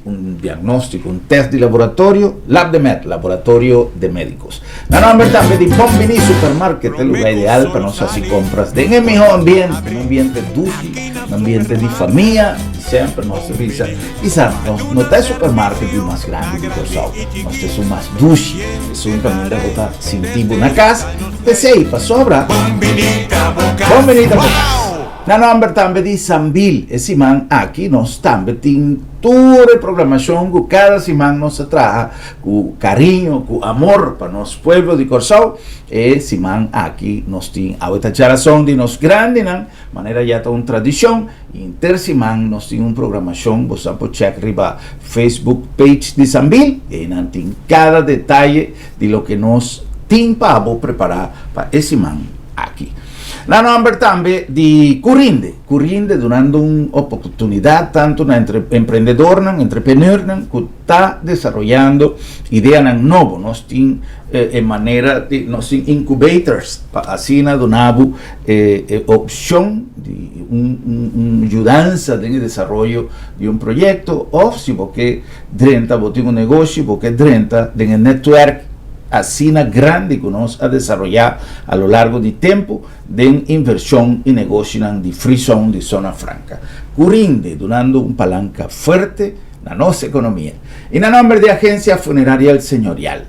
S1: um diagnóstico, um teste de laboratório, Lab de Med, Laboratório de Médicos. Na nome também de Bombini Supermarket, é o lugar ideal para nós fazer compras de um melhor ambiente, um ambiente dulce, um ambiente de família, e sempre nós visa. E sabe, não tem supermarket mais grande do que Sal, nós temos um mais dulce, é um caminho de botar sentido na casa, pensei, para sobra. Bombinita Bocas. Na nome também de Sambil, esse man aqui nós também temos toda a programação que cada semana nós traz com carinho, com amor para nosso povo de Corsal. Esse man aqui nós temos a outra geração de nós grande, né? Maneira já está uma tradição. E inter semana nós temos uma programação, você pode checar riba Facebook page de Sambil e não tem cada detalhe de lo que nós temos para preparar para esse man aqui. La nombre também de Currinde donando uma oportunidade tanto na empreendedor, entrepreneur, que está desenvolvendo ideias novas. Nós temos maneira de nós temos incubators para assim donamos opção de uma ajudança no desenvolvimento de um projeto ou se você drenta você tem um negócio, você drenta de um network asina grande que nós a desenvolver a lo largo de tempo de inversión y negocio de free zone de zona franca. Currinde, donando un palanca fuerte na nossa economia. E na nome de Agência Funerária El Señorial,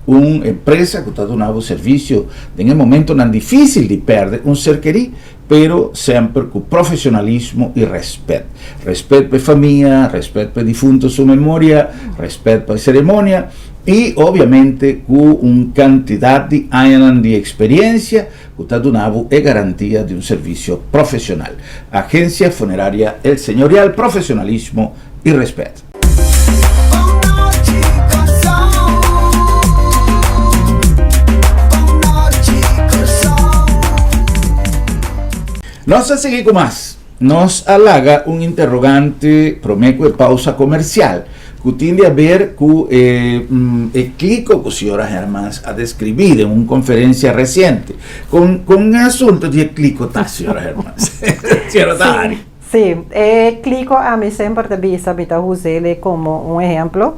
S1: uma empresa que está dando serviço em um momento tão difícil de perder um ser querido, pero sempre com profissionalismo e respeito. Respeito para a família, respeito para defuntos, sua memória, respeito para a cerimônia e, obviamente, com uma quantidade de anos de experiência que está dando a garantia de um serviço profissional. Agência Funerária El Señorial, profissionalismo e respeito. Nós seguimos com mais. Nos alaga um interrogante prometo de pausa comercial que tem a ver com o clico que a senhora Hermans ha descrito em uma conferência recente com um assunto de clico, tá, senhora Hermans? Senhora Dari.
S2: Sí, clico a mí siempre de visa, me está usando como un ejemplo.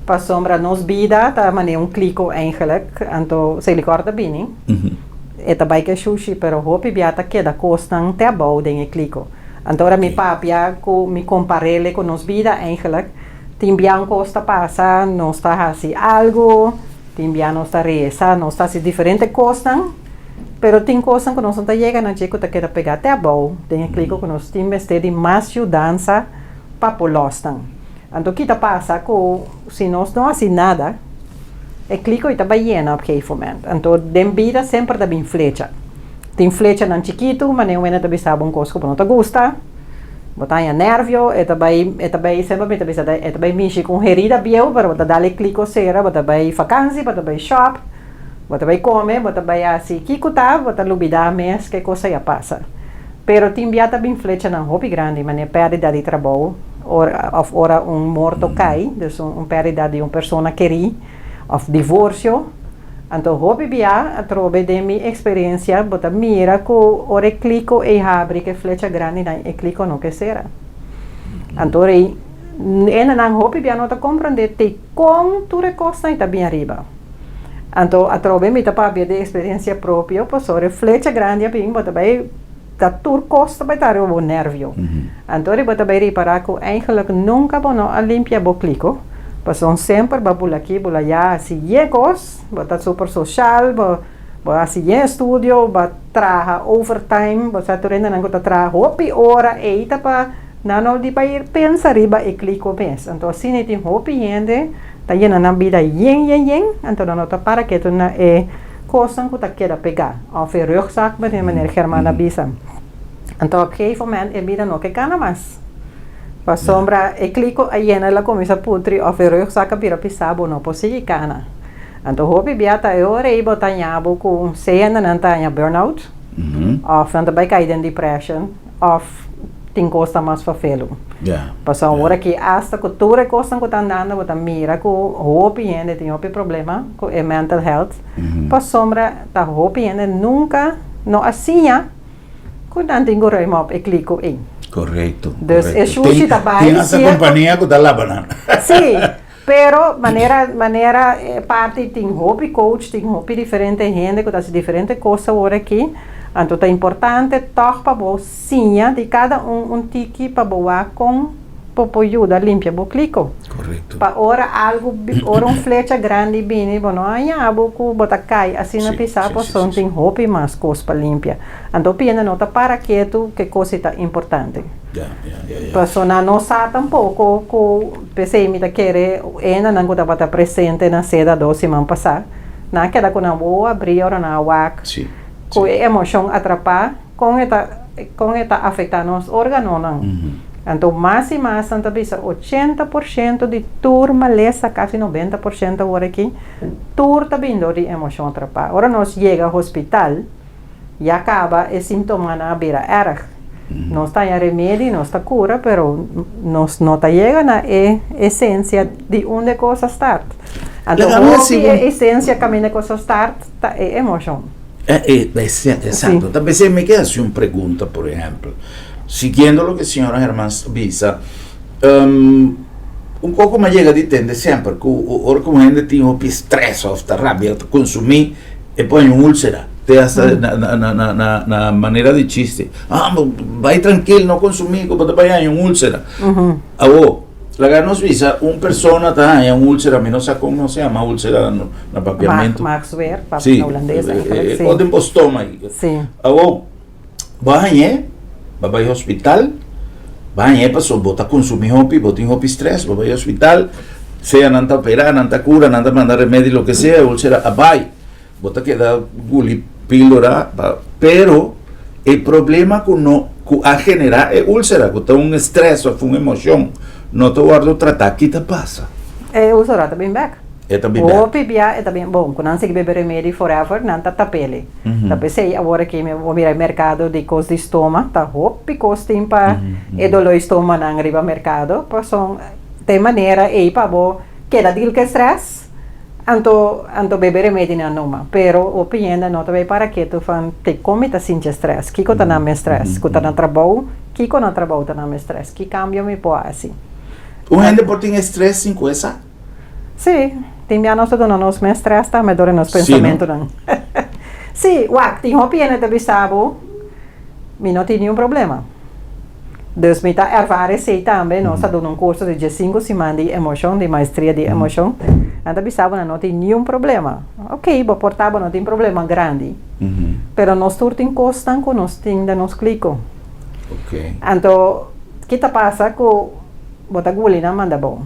S2: Para sombra nos vida, tá maneira clico eigenlijk, então se ele corta bem, eta bij que sushi, pero hopi biata queda costan te abou den clico. Então ora mi papia co mi comparele com nos vida eigenlijk, timbian costa passa, nos está assim algo, timbian nos está reza, nos está assim diferente costan, pero tem costan que nos não chega na chico ta queda pegar te abou, den clico que nos timbe de mais dança para polostan. Então, o que passa se nós não fazemos nada, clico e está llena op gegeven moment. Então, de vida sempre está bem flecha. Tem flecha não chiquito, mas nem uma também sabe coisa que não te gusta. Botar em nervio, está bem sempre está bem mexer com herida biel, para botar dar clico sera, botar bem vacancy, botar bem shop, botar bem comer, botar bem assim, kiko tá, botar lubidar mês, que coisa já passa. Pero tem biata bem flecha não hobby grande, mas nem pérdida de trabalho. Of ora morto cai, dus pérdida de persona querida, of divórcio. Então, hobby bia, através de minha experiência, bota mira que ora clico e abre que flecha grande na clico não que será. Então, não hobby bia não te compreende te com tu recosta e tá bem arriba. Então, através de minha de experiência própria, pois ora flecha grande bem, bota bem dat turcosta bij daar gewoon nervio. Então eu vou reparar que eigenlijk nunca bono a limpia boclico. Passam sempre babula aqui, bula já, se chegos, bota super social, bota se estudio, bota traha overtime, bota turenda não bota traha hopi hora e pa não de para pensar riba e clico mês. Então assim não tem hopi gente, tá indo na vida yen, então não tá para que tu na kosten que queda pegar. Of een rugzak met meneer Germana Bisa. Então, op een gegeven moment, ik bieden nog een mais. Para sombra, ik clico a llena la comisa putri, of een rugzak bira pisabo no posigi cana. Então, hopi biata eu rei botanhabo com cena nantanya burnout, of nanta bij kaiden depression, of tem costa mais fafelo. Passa hora que hasta que tu recostan que estão dando, você mira que hopi ainda tem hopi problema com mental health. Passa sombra tá hopi ainda nunca não assim que não tem goroi mop e clico em.
S1: Correto.
S2: Dus é sushi também.
S1: Tem essa companhia que dá lá banana.
S2: Sim, pero maneira parte tem hopi coach, tem hopi diferente gente que tá diferente coisa hora aqui. Então é importante toch para você de cada tiki para boa com para ajuda limpia bo clico.
S1: Correto.
S2: Para ora algo ora flecha grande bem, bueno, aí boco bota cai assim na pisar para son tem roupa mais coisa para limpia. Então pena nota para que coisa tá importante. Para sona não sa tampouco co pensei me da querer ena não gosta para presente na seda do semana passada. Na queda com na boa abrir ora na wak.
S1: Sim.
S2: Com emoção atrapar, com esta afetar nos órgãos não. Então mais e mais Santa Bisa 80% de turma lesa quase 90% agora aqui tur tá vindo de emoção atrapar. Agora nós chega ao hospital e acaba e sintoma na beira erg. Não está em remédio, não está cura, pero nós não está chega na essência de onde coisa start. Então a essência caminha coisa start é emoção.
S1: Exacto. Tal vez me queda así una pregunta, por ejemplo, siguiendo lo que señora Germán Bisa, un poco me llega a entender siempre que ahora como gente tiene un estrés o esta rabia, consumir y pone una úlcera, te hace na manera de chiste, vai tranquilo, no consumir, como te vaya una úlcera, la Germán Bisa, una persona está en una úlcera, no sé cómo se llama, úlcera no papiamento.
S2: Max Ver,
S1: sí,
S2: holandesa.
S1: O de estómago.
S2: Sí.
S1: Vai ao hospital, vai para botar consumir hopi, botar hopi stress, vai ao hospital, sea nanta operar, nanta cura, nanta mandar remédio, lo que sea, úlcera, vai, bota que dá guli, pílora, pero o problema que a generar é úlcera, que está um estresse ou uma emoção, não te guardo tratar, que te passa?
S2: É usar também back.
S1: É também back.
S2: O pibia é também bom, quando você bebe remédio forever, não tá tapele. Tapi sei agora que eu vou mirar mercado de coisas de estômago, tá hopi costim para e dolor estômago não arriba mercado, passam de maneira e para bo queda dil que stress. Anto bebe remédio não numa, pero o pienda não também para que tu fan te come ta sin stress, que cota na stress, cota na trabalho Kiko não trabalha na estresse, que cambio me pode assim.
S1: O gente pode ter estresse em coisa?
S2: Sim, tem minha nossa dona nos me estresse, tá? Me dore nos pensamentos não. Sim, tem uma piena de bisabo, me não tem nenhum problema. Dus me tá ervaren sei também, nós está dando curso de 5 semanas de emoção, de maestria de emoção. Anda bisabo não tem nenhum problema. Ok, vou portar, não tem problema grande. Pero nós turtim costan com nós tem de nos clico.
S1: Ok.
S2: Então, o que passa com bota gulina manda bom.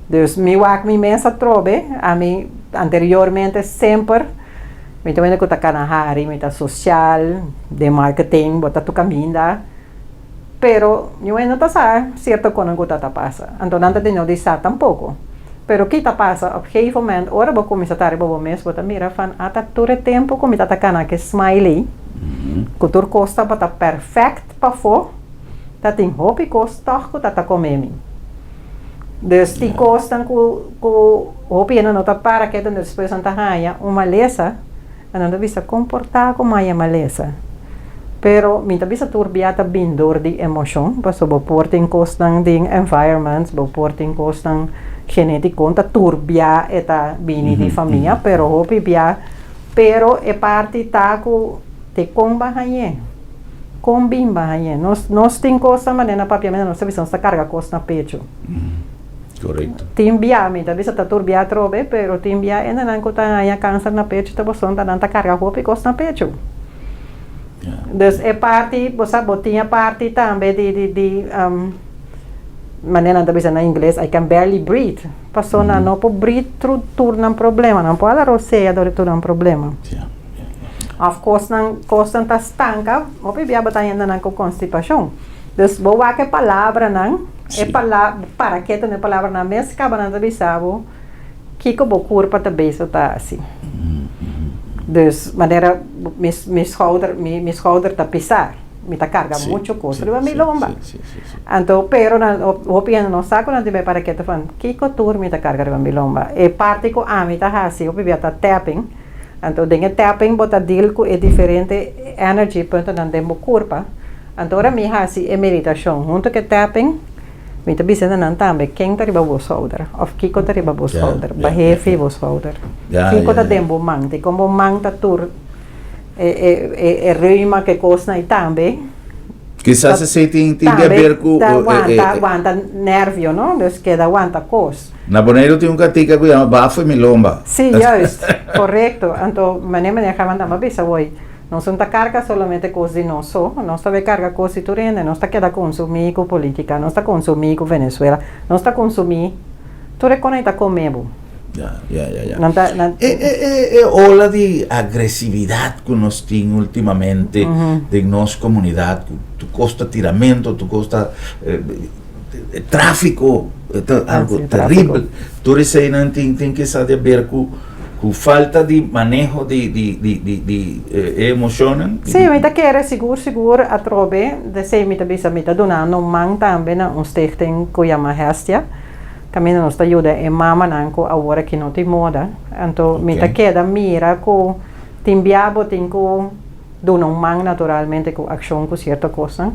S2: Dus me wak me mensa trobe, a mim anteriormente sempre me também que tá canahari, me tá social, de marketing, bota tu caminha. Pero eu não tá certo quando que tá passa. Então não tem não dizer tampouco. Pero que tá passa, a um momento, ora vou começar a estar bom mês, bota mira fan ata todo tempo como tá cana que smiley. Cultura costa bota perfect para fo. Tá tem hobby costa que tá comendo. Dus die kosten ku hobby não tá para que depois anta raia uma lesa, não bisa comportar como uma malesa. Pero minta bisa turbiata bindor di emotion, paso bo porting kostang ding environments, bo porting kostang genetic conta turbia eta bini di família, pero hopi bia, pero e parte taku te comba haye. Combimba haye. Nos ting costa manena papiamento, nos bisa sta carga costa pecho.
S1: Correcto.
S2: Timbia, minta bisa ta turbia trobe, pero timbia ena nan ko ta haya câncer na pecho, ta boson ta nanta carga hopi costa pecho. Dus é parte, você botinha parte também de maneira de dizer na inglês, I can barely breathe. Passou na não pode breathe, torna problema, não pode roceia do torna problema. Of course, não tá estanca, o bebê botar ainda não com constipação. Dus boa que palavra não, é palavra para que tem palavra na mesa, acaba não bisabo, que com o corpo também está assim. Dus maneira me schouder tá pisar, me tá carga muito coisa, me lomba. Então, pero na opinião não saco não deve para que tá falando, que couture me tá carga me lomba. E parte com a me tá assim, o bebê tá tapping. Então, dengue tapping bota deal com é diferente energy ponto não demo corpo. Então, ora me assim é meditação, junto que tapping me tá bisando não também, quem tá riba o shoulder, of kiko tá riba o shoulder, bahefi o shoulder. Kiko tá dembo mang, te como mang tá tur reuma que costa e também.
S1: Quizás se tem a ver com
S2: aguanta nervio, não? Dus que aguanta cos.
S1: Na Bonaire tem catica que chama bafo e milomba.
S2: Sim, justo, correto. Então, maneira que mandava bisa hoje. Não são da carga somente coisa de nós, não está carga coisa de turenda, não está queda consumir com política, não está consumir com Venezuela, não está consumir, tu reconecta com mesmo.
S1: É ola de agressividade que nós temos ultimamente de nossa comunidade, tu costa tiramento, tu costa tráfico, algo terrível. Tu isso não tem que saber ver com falta de manejo de emociones.
S2: Sim, mas que era seguro a trobe de ser mita bisa mita donando mang também na stichting que chama Hestia. Caminho nos ajuda e mama nanco agora que não tem moda. Então mita queda mira com timbiabo tinco donar mang naturalmente com ação com certa coisa.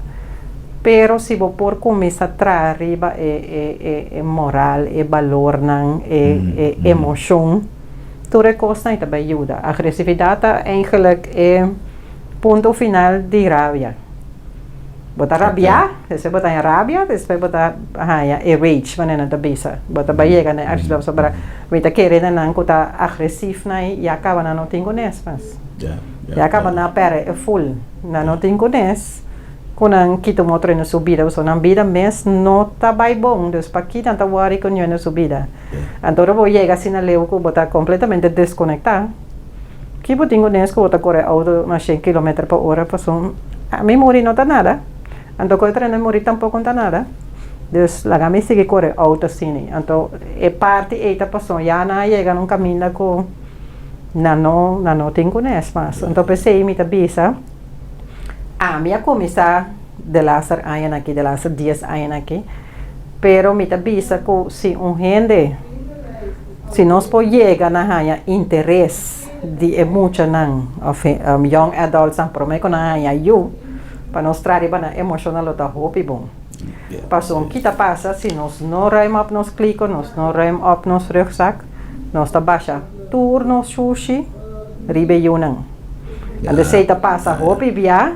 S2: Pero se vou por começar a trazer riba é moral, é valor nan, é emoção. Tudo costa também ajuda. A agressividade eigenlijk é ponto final de rabia. Bota rabia, você bota em rabia, depois bota rage, maneira da bisa. Bota baiega né, ajuda sobre, bota querer não cuta agressivo né, e acaba não tem conhecimento. E acaba na pera é full, não tem conhecimento. Quando kita motor na subida, so na vida mes não tá bom, dus para kita tá worry com na subida. Então eu vou chegar assim na leu que botar completamente desconectar. Que botinho nesse que botar correr auto a 100 km/h, passou a mim morri não tá nada. Então que treino morri tampouco não tá nada. Dus lá me sigue correr auto assim. Então é parte eita passou já na chega num caminho com não tem conhecimento. Então pensei me tá bisa. A minha começar de laser ayan aqui, de laser dias ayan aqui, pero me avisa que se gente, se nós podemos chegar na haya interesse de muito não, of young adults ang promeko na haya you, para nós trabalhar emocional o tá hopi bom. Passou um que tá passa se nós não ruim up nos clico, nós não ruim up nos rugzak, nós tá baixa tour nos sushi, ribe yunang. Ande sei tá passa hopi via,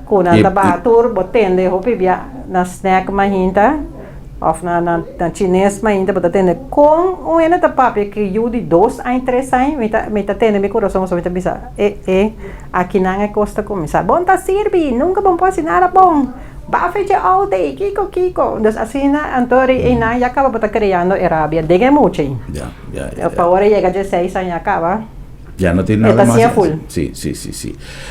S2: quando anda ba tour botende hopi via na snack mahinta, of na chinês mahinta botende com o ena tá papi que eu de 2 a 3 anos, me tá tendo meu coração só me tá bisa, aqui não é costa começar, bom tá sirvi, nunca bom pode nada bom. Buffet all day, kiko. Dus assim, Antori, já acaba por estar criando rabia. Diga muito. Para agora chega de 6 anos acaba.
S1: Ya no tiene nada más. Sí.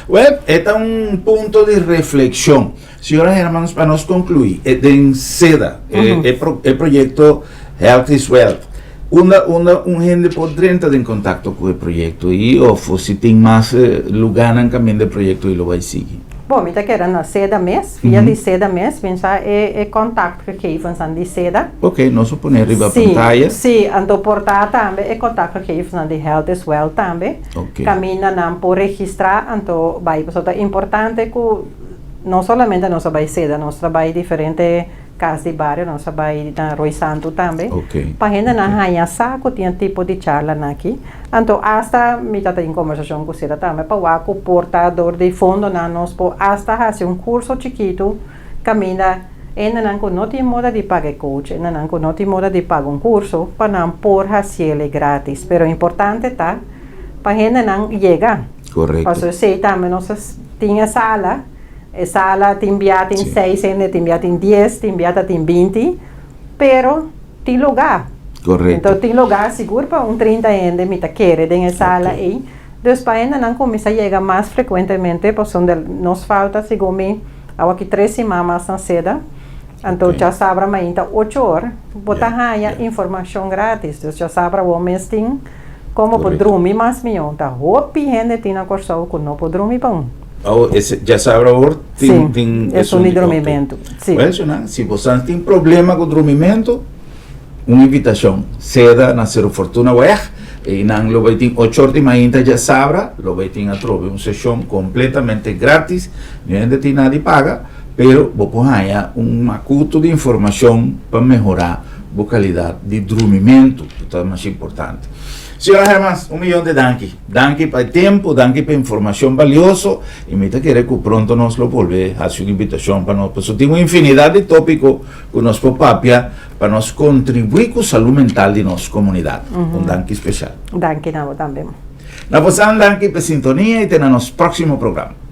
S1: Bueno, este es un punto de reflexión. Señoras y hermanos, para nos concluir, en SEDA, el proyecto Health is Wealth, un gente podría entrar en contacto con el proyecto y o si tiene más lugar también del proyecto y lo va a seguir.
S2: Bom, eu quero na seda mês, via de seda mês, pensar contato que fazem de seda.
S1: Ok, nós suponemos arriba a pantalla.
S2: Sim, ando portar também, contato que fazem de Health is Wealth também.
S1: Ok.
S2: Caminha não por registrar, então vai, é importante que não somente nós trabalhamos seda, nós trabalhamos diferente casa de barrio, nós trabalhamos na Rui Santo também.
S1: Ok.
S2: Para gente na raia saco, tem tipo de charla aqui. Então, hasta me está em conversação com você também, para o portador de fundo, nós hasta fazer curso chiquito, caminha, ainda não tem moda de pagar coach, ainda não tem moda de pagar curso, para não por fazer grátis. Pero o importante tá, para gente não chegar.
S1: Correto.
S2: Para sei também, nós tinha sala te enviata em 6, te enviata em 10, te enviata em 20, pero tem lugar.
S1: Correto.
S2: Então tem lugar seguro para 30 ainda me tá querer em sala aí. Depois ainda não começa a chegar mais frequentemente, porque nos falta, segundo aqui 3 semanas na seda. Então já sabe ainda 8 horas, botar informação grátis. Então já sabe o mês tem como pode dormir mais melhor. Tá roupa e gente tem na corção que não pode dormir bom.
S1: Já sabe agora tem
S2: é um dormimento.
S1: Well, se você tem problema com dormimento, uma invitação, seda na Zero Fortuna Web, e não lo vai ter 8 horas de manhã já sabe, lo vai ter a trobe, uma sessão completamente grátis, não tem nada de paga, pero vou pôr acuto de informação para melhorar a qualidade de dormimento, que é mais importante. Senhoras e irmãs, 1 milhão de danke para o tempo, danke para a informação valiosa, e me querer que pronto nos lo volver a hacer uma invitação para nós, porque temos uma infinidade de tópicos que nos papia para nos contribuir com a saúde mental de nossa comunidade. Um danke especial.
S2: Danke também.
S1: Na posan danke para a sintonia e até no nosso próximo programa.